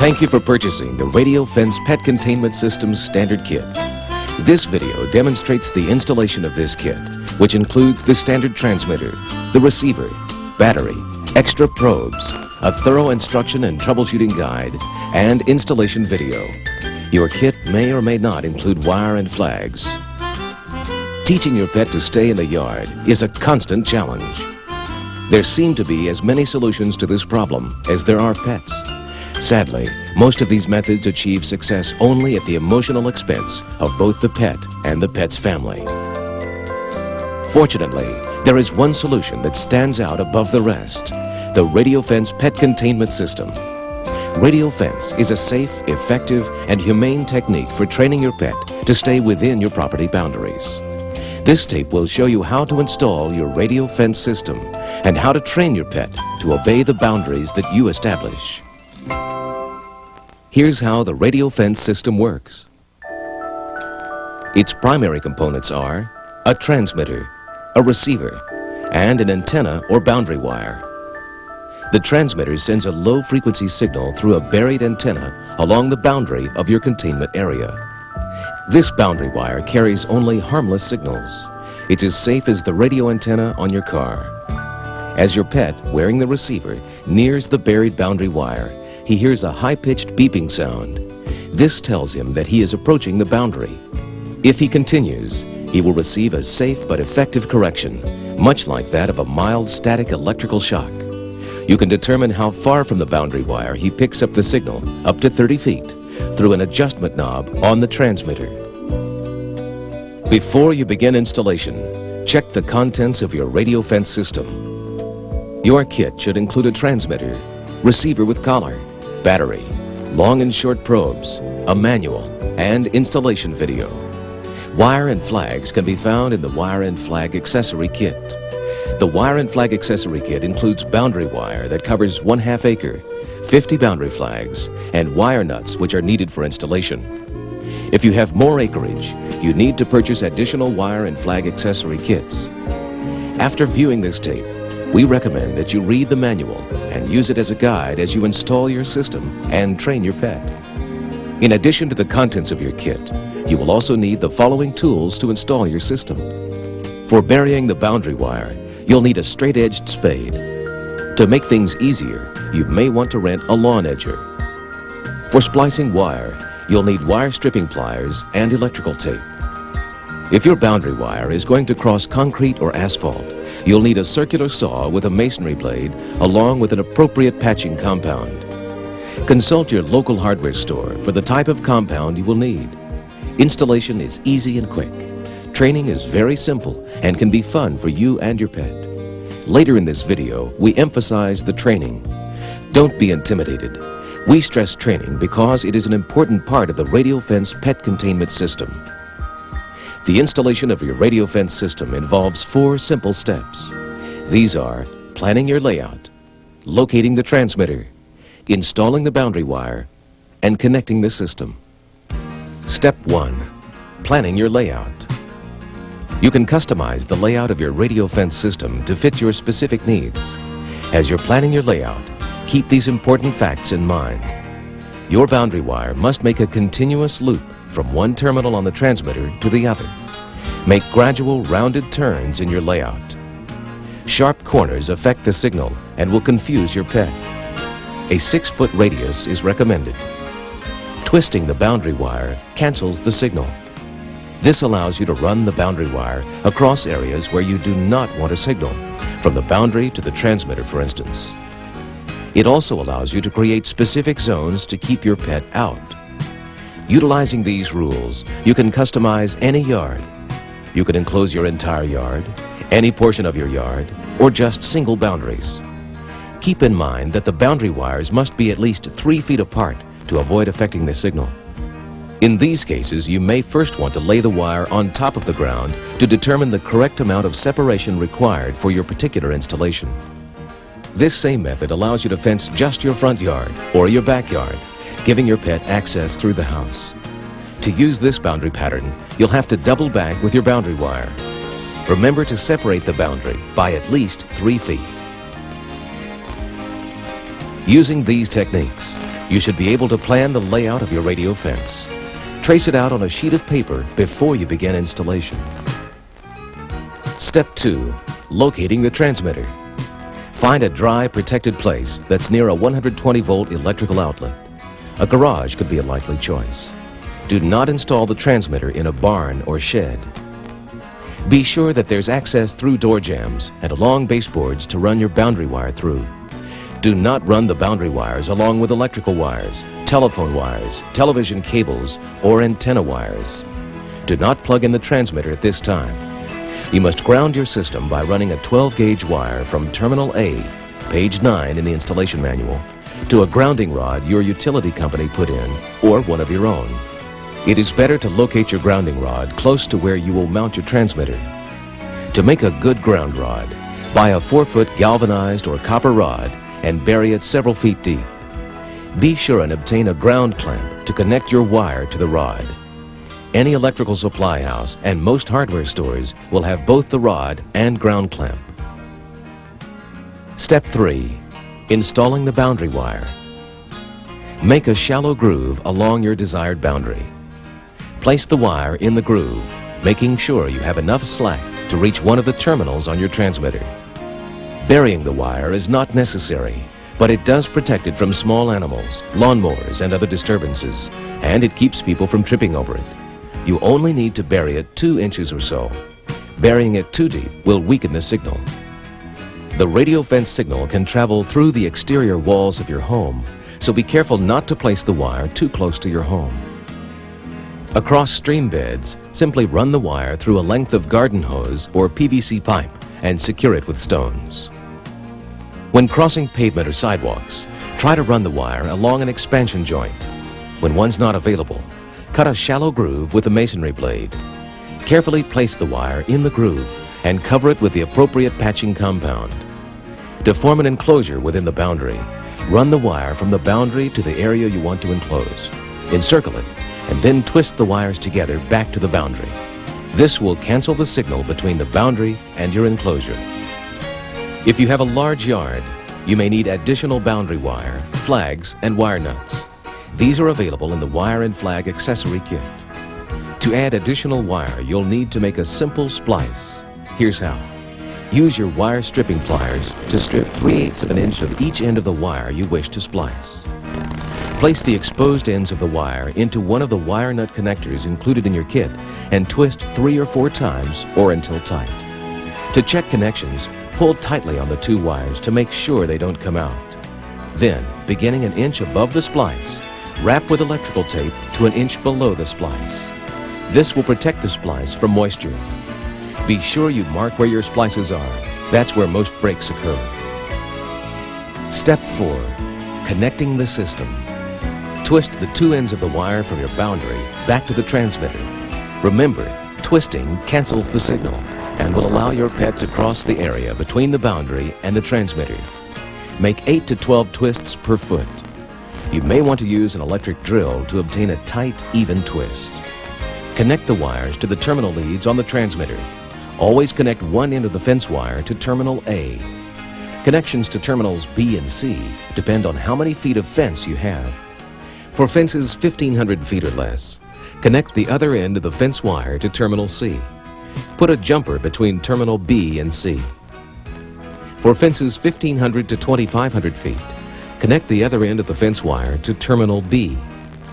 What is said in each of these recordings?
Thank you for purchasing the Radio Fence Pet Containment System Standard Kit. This video demonstrates the installation of this kit, which includes the standard transmitter, the receiver, battery, extra probes, a thorough instruction and troubleshooting guide, and installation video. Your kit may or may not include wire and flags. Teaching your pet to stay in the yard is a constant challenge. There seem to be as many solutions to this problem as there are pets. Sadly, most of these methods achieve success only at the emotional expense of both the pet and the pet's family. Fortunately, there is one solution that stands out above the rest: the Radio Fence Pet Containment System. Radio Fence is a safe, effective, and humane technique for training your pet to stay within your property boundaries. This tape will show you how to install your Radio Fence system and how to train your pet to obey the boundaries that you establish. Here's how the Radio Fence system works. Its primary components are a transmitter, a receiver, and an antenna or boundary wire. The transmitter sends a low-frequency signal through a buried antenna along the boundary of your containment area. This boundary wire carries only harmless signals. It's as safe as the radio antenna on your car. As your pet, wearing the receiver, nears the buried boundary wire, he hears a high-pitched beeping sound. This tells him that he is approaching the boundary. If he continues, he will receive a safe but effective correction, much like that of a mild static electrical shock. You can determine how far from the boundary wire he picks up the signal, up to 30 feet, through an adjustment knob on the transmitter. Before you begin installation, check the contents of your Radio Fence system. Your kit should include a transmitter, receiver with collar, battery, long and short probes, a manual, and installation video. Wire and flags can be found in the Wire and Flag Accessory Kit. The Wire and Flag Accessory Kit includes boundary wire that covers 1/2 acre, 50 boundary flags, and wire nuts which are needed for installation. If you have more acreage, you need to purchase additional wire and flag accessory kits. After viewing this tape, we recommend that you read the manual and use it as a guide as you install your system and train your pet. In addition to the contents of your kit, you will also need the following tools to install your system. For burying the boundary wire, you'll need a straight-edged spade. To make things easier, you may want to rent a lawn edger. For splicing wire, you'll need wire stripping pliers and electrical tape. If your boundary wire is going to cross concrete or asphalt, you'll need a circular saw with a masonry blade along with an appropriate patching compound. Consult your local hardware store for the type of compound you will need. Installation is easy and quick. Training is very simple and can be fun for you and your pet. Later in this video, we emphasize the training. Don't be intimidated. We stress training because it is an important part of the Radio Fence Pet Containment System. The installation of your Radio Fence system involves 4 simple steps. These are planning your layout, locating the transmitter, installing the boundary wire, and connecting the system. Step 1. Planning your layout. You can customize the layout of your Radio Fence system to fit your specific needs. As you're planning your layout, keep these important facts in mind. Your boundary wire must make a continuous loop from one terminal on the transmitter to the other. Make gradual rounded turns in your layout. Sharp corners affect the signal and will confuse your pet. A 6-foot radius is recommended. Twisting the boundary wire cancels the signal. This allows you to run the boundary wire across areas where you do not want a signal, from the boundary to the transmitter, for instance. It also allows you to create specific zones to keep your pet out. Utilizing these rules, you can customize any yard. You can enclose your entire yard, any portion of your yard, or just single boundaries. Keep in mind that the boundary wires must be at least 3 feet apart to avoid affecting the signal. In these cases, you may first want to lay the wire on top of the ground to determine the correct amount of separation required for your particular installation. This same method allows you to fence just your front yard or your backyard, giving your pet access through the house. To use this boundary pattern, you'll have to double back with your boundary wire. Remember to separate the boundary by at least 3 feet. Using these techniques, You should be able to plan the layout of your radio fence. Trace it out on a sheet of paper before you begin installation. Step 2. Locating the transmitter. Find a dry, protected place that's near a 120-volt electrical outlet. A garage could be a likely choice. Do not install the transmitter in a barn or shed. Be sure that there's access through door jambs and along baseboards to run your boundary wire through. Do not run the boundary wires along with electrical wires, telephone wires, television cables, or antenna wires. Do not plug in the transmitter at this time. You must ground your system by running a 12-gauge wire from Terminal A, page 9 in the installation manual, to a grounding rod your utility company put in or one of your own. It is better to locate your grounding rod close to where you will mount your transmitter. To make a good ground rod, buy a 4-foot galvanized or copper rod and bury it several feet deep. Be sure and obtain a ground clamp to connect your wire to the rod. Any electrical supply house and most hardware stores will have both the rod and ground clamp. Step 3. Installing the boundary wire. Make a shallow groove along your desired boundary. Place the wire in the groove, making sure you have enough slack to reach one of the terminals on your transmitter. Burying the wire is not necessary, but it does protect it from small animals, lawnmowers, and other disturbances, and it keeps people from tripping over it. You only need to bury it 2 inches or so. Burying it too deep will weaken the signal. The radio fence signal can travel through the exterior walls of your home, so be careful not to place the wire too close to your home. Across stream beds, simply run the wire through a length of garden hose or PVC pipe and secure it with stones. When crossing pavement or sidewalks, try to run the wire along an expansion joint. When one's not available, cut a shallow groove with a masonry blade. Carefully place the wire in the groove and cover it with the appropriate patching compound. To form an enclosure within the boundary, run the wire from the boundary to the area you want to enclose. Encircle it, and then twist the wires together back to the boundary. This will cancel the signal between the boundary and your enclosure. If you have a large yard, you may need additional boundary wire, flags, and wire nuts. These are available in the wire and flag accessory kit. To add additional wire, you'll need to make a simple splice. Here's how. Use your wire stripping pliers to strip 3/8 of an inch of each end of the wire you wish to splice. Place the exposed ends of the wire into one of the wire nut connectors included in your kit and twist 3 or 4 times or until tight. To check connections, pull tightly on the 2 wires to make sure they don't come out. Then, beginning an inch above the splice, wrap with electrical tape to an inch below the splice. This will protect the splice from moisture. Be sure you mark where your splices are. That's where most breaks occur. Step 4. Connecting the system. Twist the 2 ends of the wire from your boundary back to the transmitter. Remember, twisting cancels the signal and will allow your pet to cross the area between the boundary and the transmitter. Make 8 to 12 twists per foot. You may want to use an electric drill to obtain a tight, even twist. Connect the wires to the terminal leads on the transmitter. Always connect one end of the fence wire to Terminal A. Connections to Terminals B and C depend on how many feet of fence you have. For fences 1,500 feet or less, connect the other end of the fence wire to Terminal C. Put a jumper between Terminal B and C. For fences 1,500 to 2,500 feet, connect the other end of the fence wire to Terminal B.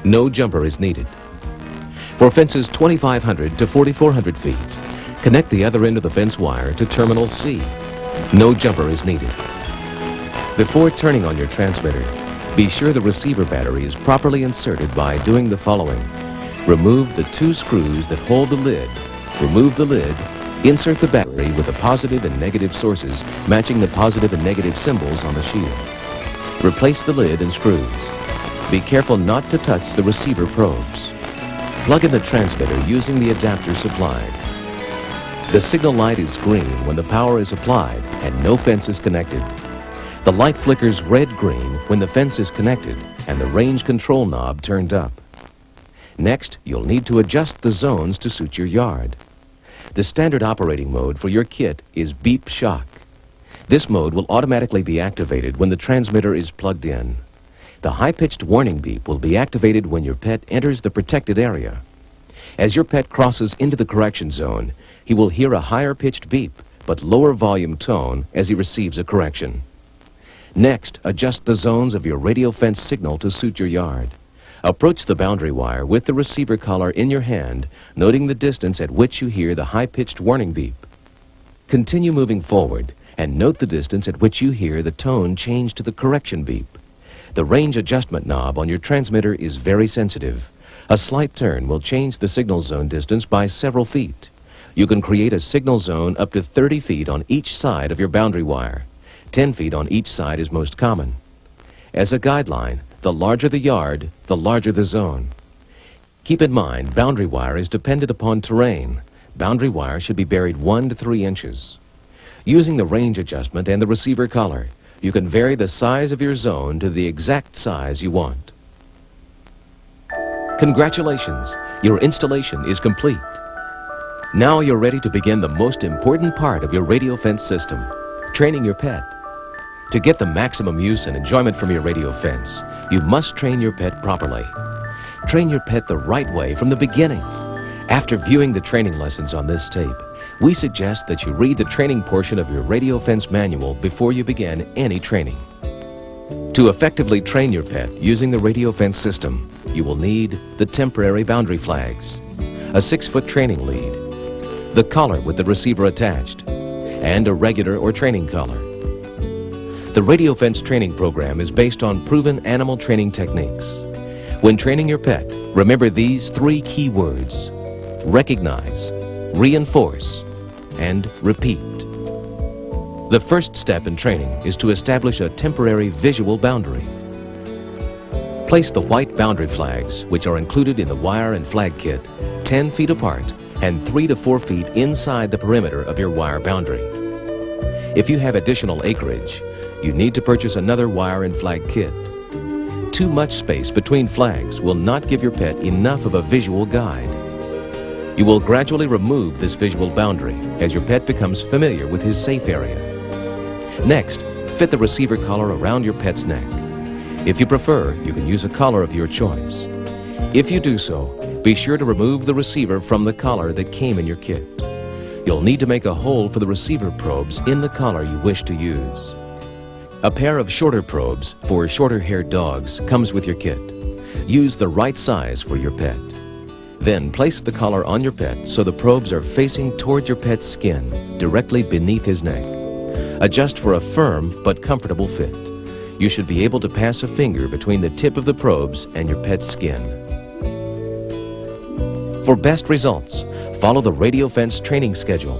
No jumper is needed. For fences 2,500 to 4,400 feet, connect the other end of the fence wire to Terminal C. No jumper is needed. Before turning on your transmitter, be sure the receiver battery is properly inserted by doing the following. Remove the 2 screws that hold the lid. Remove the lid. Insert the battery with the positive and negative sources matching the positive and negative symbols on the shield. Replace the lid and screws. Be careful not to touch the receiver probes. Plug in the transmitter using the adapter supplied. The signal light is green when the power is applied and no fence is connected. The light flickers red-green when the fence is connected and the range control knob turned up. Next, you'll need to adjust the zones to suit your yard. The standard operating mode for your kit is beep shock. This mode will automatically be activated when the transmitter is plugged in. The high-pitched warning beep will be activated when your pet enters the protected area. As your pet crosses into the correction zone, he will hear a higher-pitched beep but lower volume tone as he receives a correction. Next, adjust the zones of your radio fence signal to suit your yard. Approach the boundary wire with the receiver collar in your hand, noting the distance at which you hear the high-pitched warning beep. Continue moving forward and note the distance at which you hear the tone change to the correction beep. The range adjustment knob on your transmitter is very sensitive. A slight turn will change the signal zone distance by several feet. You can create a signal zone up to 30 feet on each side of your boundary wire. 10 feet on each side is most common. As a guideline, the larger the yard, the larger the zone. Keep in mind, boundary wire is dependent upon terrain. Boundary wire should be buried 1 to 3 inches. Using the range adjustment and the receiver collar, you can vary the size of your zone to the exact size you want. Congratulations! Your installation is complete. Now you're ready to begin the most important part of your radio fence system, training your pet. To get the maximum use and enjoyment from your radio fence, you must train your pet properly. Train your pet the right way from the beginning. After viewing the training lessons on this tape, we suggest that you read the training portion of your radio fence manual before you begin any training. To effectively train your pet using the radio fence system, you will need the temporary boundary flags, a 6-foot training lead, the collar with the receiver attached, and a regular or training collar. The radio fence training program is based on proven animal training techniques. When training your pet, remember these 3 key words: recognize, reinforce, and repeat. The first step in training is to establish a temporary visual boundary. Place the white boundary flags, which are included in the wire and flag kit, 10 feet apart and 3 to 4 feet inside the perimeter of your wire boundary. If you have additional acreage, you need to purchase another wire and flag kit. Too much space between flags will not give your pet enough of a visual guide. You will gradually remove this visual boundary as your pet becomes familiar with his safe area. Next, fit the receiver collar around your pet's neck. If you prefer, you can use a collar of your choice. If you do so, be sure to remove the receiver from the collar that came in your kit. You'll need to make a hole for the receiver probes in the collar you wish to use. A pair of shorter probes for shorter-haired dogs comes with your kit. Use the right size for your pet. Then place the collar on your pet so the probes are facing toward your pet's skin, directly beneath his neck. Adjust for a firm but comfortable fit. You should be able to pass a finger between the tip of the probes and your pet's skin. For best results, follow the radio fence training schedule.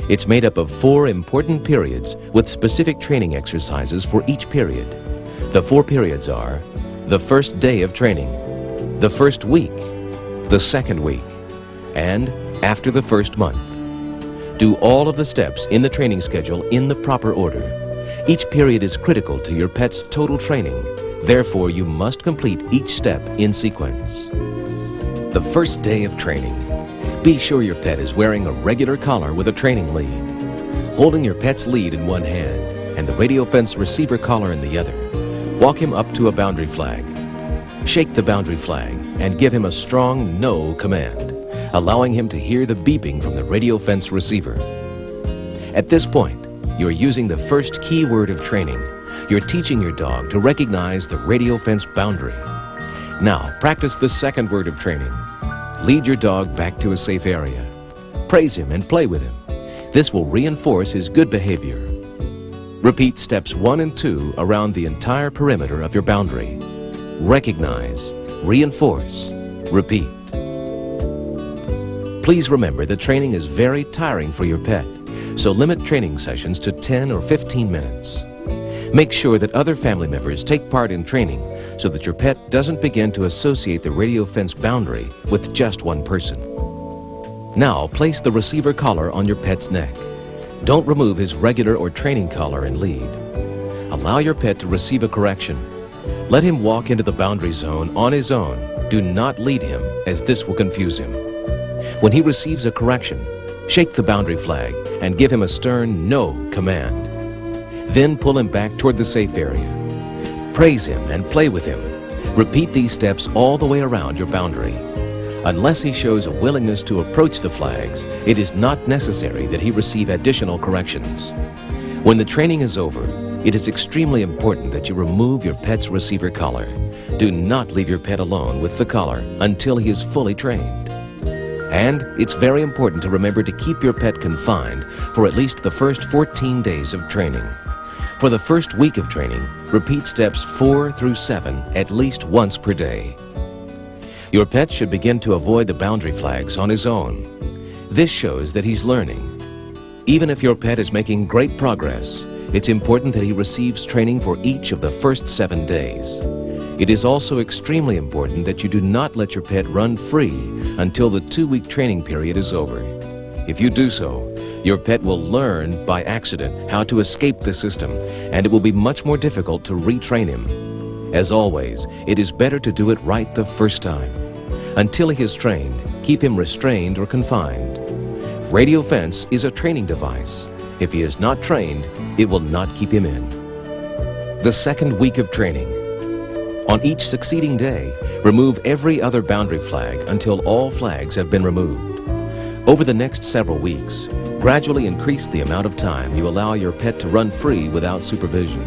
It's made up of 4 important periods with specific training exercises for each period. The 4 periods are the first day of training, the first week, the second week, and after the first month. Do all of the steps in the training schedule in the proper order. Each period is critical to your pet's total training. Therefore, you must complete each step in sequence. The first day of training. Be sure your pet is wearing a regular collar with a training lead. Holding your pet's lead in one hand and the radio fence receiver collar in the other, walk him up to a boundary flag. Shake the boundary flag and give him a strong no command, allowing him to hear the beeping from the radio fence receiver. At this point, you're using the first key word of training. You're teaching your dog to recognize the radio fence boundary. Now, practice the second word of training. Lead your dog back to a safe area. Praise him and play with him. This will reinforce his good behavior. Repeat steps 1 and 2 around the entire perimeter of your boundary. Recognize, reinforce, repeat. Please remember that training is very tiring for your pet, so limit training sessions to 10 or 15 minutes. Make sure that other family members take part in training so that your pet doesn't begin to associate the radio fence boundary with just one person. Now, place the receiver collar on your pet's neck. Don't remove his regular or training collar and lead. Allow your pet to receive a correction. Let him walk into the boundary zone on his own. Do not lead him, as this will confuse him. When he receives a correction, shake the boundary flag and give him a stern no command. Then pull him back toward the safe area. Praise him and play with him. Repeat these steps all the way around your boundary. Unless he shows a willingness to approach the flags, it is not necessary that he receive additional corrections. When the training is over, it is extremely important that you remove your pet's receiver collar. Do not leave your pet alone with the collar until he is fully trained. And it's very important to remember to keep your pet confined for at least the first 14 days of training. For the first week of training, repeat steps 4 through 7 at least once per day. Your pet should begin to avoid the boundary flags on his own. This shows that he's learning. Even if your pet is making great progress, it's important that he receives training for each of the first 7 days. It is also extremely important that you do not let your pet run free until the 2-week training period is over. If you do so, your pet will learn by accident how to escape the system, and it will be much more difficult to retrain him. As always, it is better to do it right the first time. Until he is trained, keep him restrained or confined. Radio fence is a training device. If he is not trained, it will not keep him in. The second week of training. On each succeeding day, remove every other boundary flag until all flags have been removed. Over the next several weeks, gradually increase the amount of time you allow your pet to run free without supervision.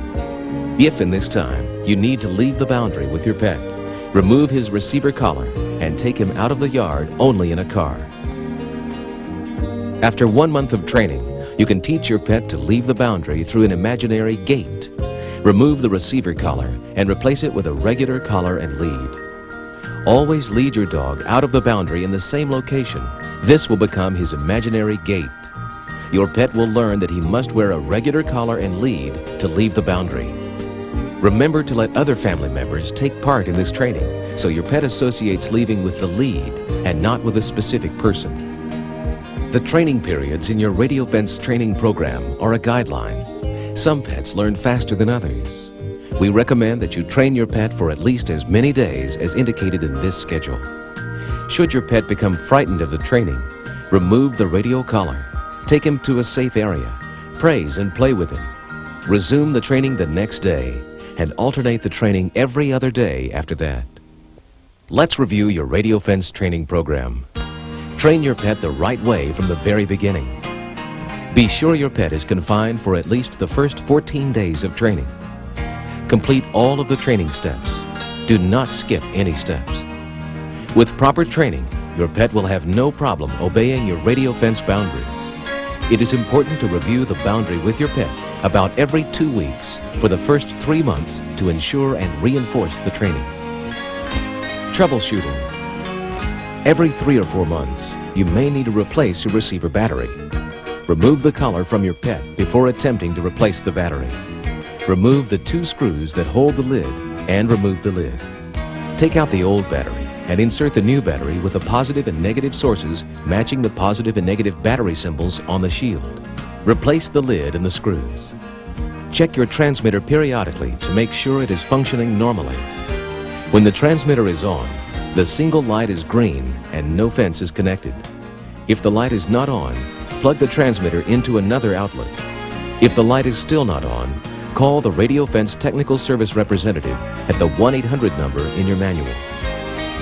If in this time you need to leave the boundary with your pet, remove his receiver collar and take him out of the yard only in a car. After 1 month of training, you can teach your pet to leave the boundary through an imaginary gate. Remove the receiver collar and replace it with a regular collar and lead. Always lead your dog out of the boundary in the same location. This will become his imaginary gate. Your pet will learn that he must wear a regular collar and lead to leave the boundary. Remember to let other family members take part in this training so your pet associates leaving with the lead and not with a specific person. The training periods in your radio fence training program are a guideline. Some pets learn faster than others. We recommend that you train your pet for at least as many days as indicated in this schedule. Should your pet become frightened of the training, remove the radio collar, take him to a safe area, praise and play with him. Resume the training the next day and alternate the training every other day after that. Let's review your radio fence training program. Train your pet the right way from the very beginning. Be sure your pet is confined for at least the first 14 days of training. Complete all of the training steps. Do not skip any steps. With proper training, your pet will have no problem obeying your radio fence boundaries. It is important to review the boundary with your pet about every 2 weeks for the first 3 months to ensure and reinforce the training. Troubleshooting. Every 3 or 4 months, you may need to replace your receiver battery. Remove the collar from your pet before attempting to replace the battery. Remove the 2 screws that hold the lid and remove the lid. Take out the old battery and insert the new battery with the positive and negative sources matching the positive and negative battery symbols on the shield. Replace the lid and the screws. Check your transmitter periodically to make sure it is functioning normally. When the transmitter is on, the single light is green and no fence is connected. If the light is not on, plug the transmitter into another outlet. If the light is still not on, call the Radio Fence Technical Service representative at the 1-800 number in your manual.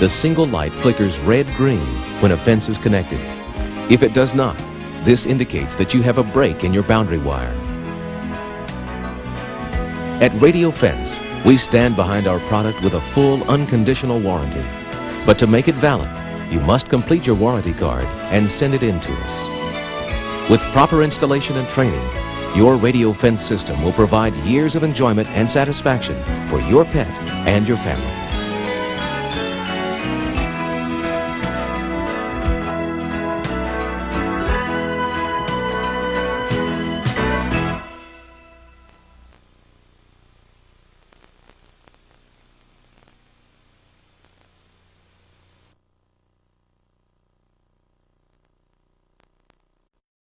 The single light flickers red-green when a fence is connected. If it does not, this indicates that you have a break in your boundary wire. At Radio Fence, we stand behind our product with a full, unconditional warranty. But to make it valid, you must complete your warranty card and send it in to us. With proper installation and training, your radio fence system will provide years of enjoyment and satisfaction for your pet and your family.